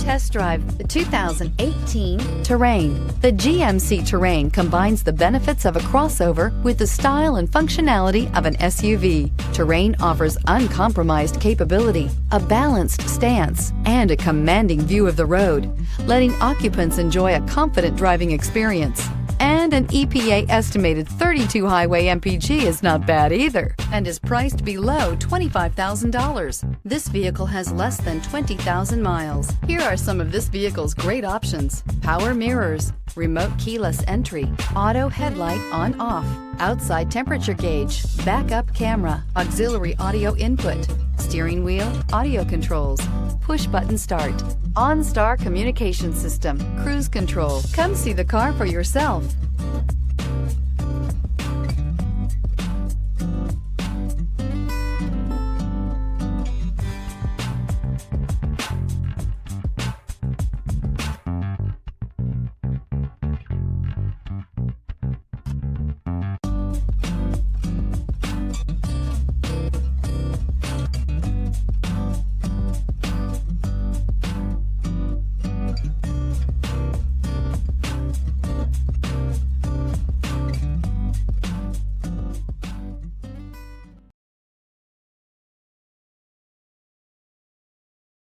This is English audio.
test drive the 2018 Terrain. The GMC Terrain combines the benefits of a crossover with the style and functionality of an SUV. Terrain offers uncompromised capability, a balanced stance, and a commanding view of the road, letting occupants enjoy a confident driving experience. And an EPA estimated 32 highway MPG is not bad either, and is priced below $25,000. This vehicle has less than 20,000 miles. Here are some of this vehicle's great options: power mirrors, remote keyless entry, auto headlight on/off, outside temperature gauge, backup camera, auxiliary audio input, steering wheel audio controls, push button start, OnStar Communication System, cruise control. Come see the car for yourself.